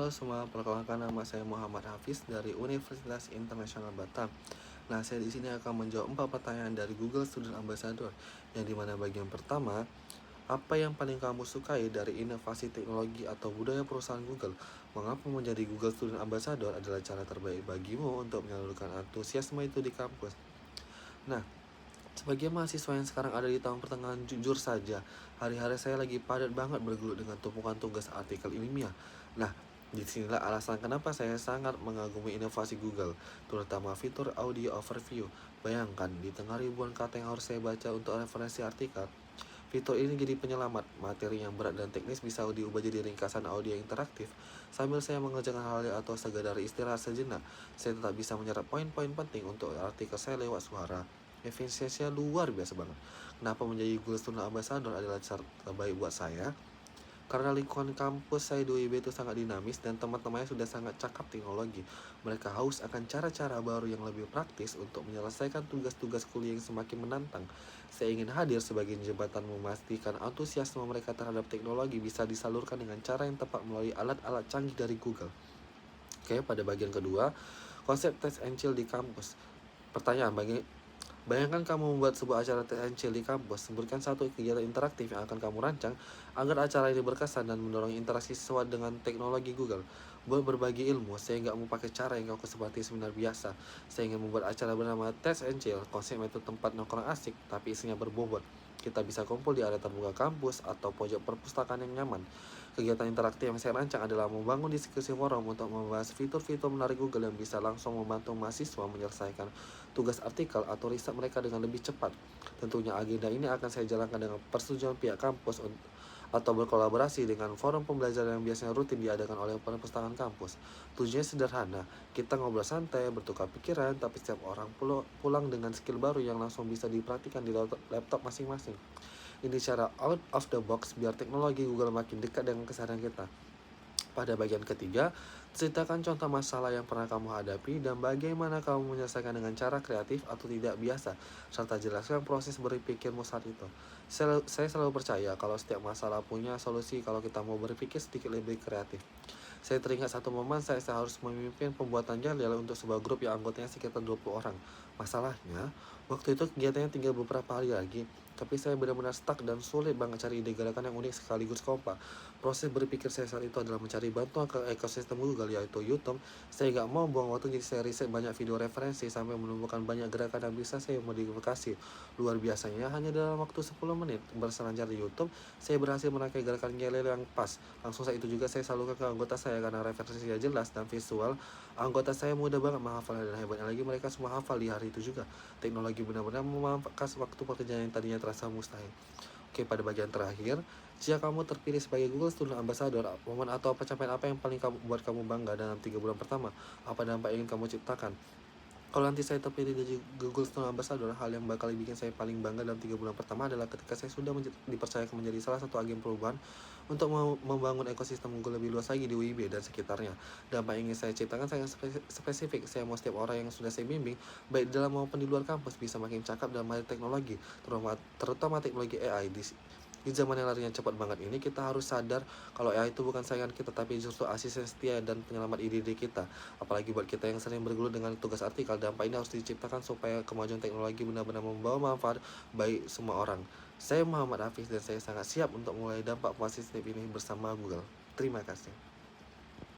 Halo semua, perkenalkan nama saya Muhammad Hafiz dari Universitas Internasional Batam. Nah, saya di sini akan menjawab 4 pertanyaan dari Google Student Ambassador. Yang dimana bagian pertama, apa yang paling kamu sukai dari inovasi teknologi atau budaya perusahaan Google? Mengapa menjadi Google Student Ambassador adalah cara terbaik bagimu untuk menyalurkan antusiasme itu di kampus? Nah, sebagai mahasiswa yang sekarang ada di tahun pertengahan, jujur saja, hari-hari saya lagi padat banget bergelut dengan tumpukan tugas artikel ilmiah. Nah, disinilah alasan kenapa saya sangat mengagumi inovasi Google, terutama fitur audio overview. Bayangkan, di tengah ribuan kata yang harus saya baca untuk referensi artikel, fitur ini jadi penyelamat. Materi yang berat dan teknis bisa diubah jadi ringkasan audio interaktif. Sambil saya mengerjakan hal atau sekedar istirahat sejenak, saya tetap bisa menyerap poin-poin penting untuk artikel saya lewat suara. Efisiensinya luar biasa banget. Kenapa menjadi Google Student Ambassador adalah cara terbaik buat saya? Karena lingkungan kampus saya di UIB itu sangat dinamis dan teman-temannya sudah sangat cakap teknologi. Mereka haus akan cara-cara baru yang lebih praktis untuk menyelesaikan tugas-tugas kuliah yang semakin menantang. Saya ingin hadir sebagai jembatan memastikan antusiasme mereka terhadap teknologi bisa disalurkan dengan cara yang tepat melalui alat-alat canggih dari Google. Oke, pada bagian kedua, konsep test and chill di kampus. Pertanyaan, bayangkan kamu membuat sebuah acara test and chill di kampus. Sebutkan satu kegiatan interaktif yang akan kamu rancang agar acara ini berkesan dan mendorong interaksi sesuai dengan teknologi Google. Buat berbagi ilmu, saya nggak mau pakai cara yang kau seperti seminar biasa. Saya ingin membuat acara bernama Test and Chill. Konsepnya itu tempat nongkrong asik, tapi isinya berbobot. Kita bisa kumpul di area terbuka kampus atau pojok perpustakaan yang nyaman. Kegiatan interaktif yang saya rancang adalah membangun diskusi forum untuk membahas fitur-fitur menarik Google yang bisa langsung membantu mahasiswa menyelesaikan tugas artikel atau riset mereka dengan lebih cepat. Tentunya agenda ini akan saya jalankan dengan persetujuan pihak kampus atau berkolaborasi dengan forum pembelajaran yang biasanya rutin diadakan oleh perpustakaan kampus. Tujuannya sederhana, kita ngobrol santai, bertukar pikiran, tapi setiap orang pulang dengan skill baru yang langsung bisa dipraktikkan di laptop masing-masing. Ini cara out of the box biar teknologi Google makin dekat dengan keseharian kita. Pada bagian ketiga, ceritakan contoh masalah yang pernah kamu hadapi dan bagaimana kamu menyelesaikan dengan cara kreatif atau tidak biasa, serta jelaskan proses berpikirmu saat itu. Saya selalu percaya kalau setiap masalah punya solusi kalau kita mau berpikir sedikit lebih kreatif. Saya teringat satu momen saya harus memimpin pembuatan jalil untuk sebuah grup yang anggotanya sekitar 20 orang. Masalahnya, waktu itu kegiatannya tinggal beberapa hari lagi, tapi saya benar-benar stuck dan sulit banget cari ide gerakan yang unik sekaligus kompak. Proses berpikir saya saat itu adalah mencari bantuan ke ekosistem Google, yaitu YouTube. Saya nggak mau buang waktu, jadi saya riset banyak video referensi sampai menemukan banyak gerakan yang bisa saya modifikasi. Luar biasanya, hanya dalam waktu 10 menit berselancar di YouTube, saya berhasil merangkai gerakan Galileo yang pas. Langsung saat itu juga saya salurkan ke anggota saya karena referensinya jelas dan visual. Anggota saya mudah banget menghafalnya dan hebatnya lagi mereka semua hafal di hari itu juga. Teknologi benar-benar memangkas waktu pekerjaan yang tadinya terasa mustahil. Oke, pada bagian terakhir, jika kamu terpilih sebagai Google Student Ambassador, momen atau pencapaian apa yang paling buat kamu bangga dalam 3 bulan pertama? Apa dampak yang ingin kamu ciptakan? Kalau nanti saya terpilih jadi Google Student Ambassador, hal yang bakal bikin saya paling bangga dalam 3 bulan pertama adalah ketika saya sudah dipercayakan menjadi salah satu agen perubahan untuk membangun ekosistem Google lebih luas lagi di UIB dan sekitarnya. Dampak yang ingin saya ciptakan sangat spesifik. Saya mau setiap orang yang sudah saya bimbing, baik dalam maupun di luar kampus, bisa makin cakap dalam hal teknologi, terutama teknologi AI. Di zaman yang larinya cepat banget ini, kita harus sadar kalau AI itu bukan saingan kita, tapi justru asisten setia dan penyelamat ide-ide kita. Apalagi buat kita yang sering bergelut dengan tugas artikel, dampak ini harus diciptakan supaya kemajuan teknologi benar-benar membawa manfaat bagi semua orang. Saya Muhammad Hafiz dan saya sangat siap untuk mulai dampak positif ini bersama Google. Terima kasih.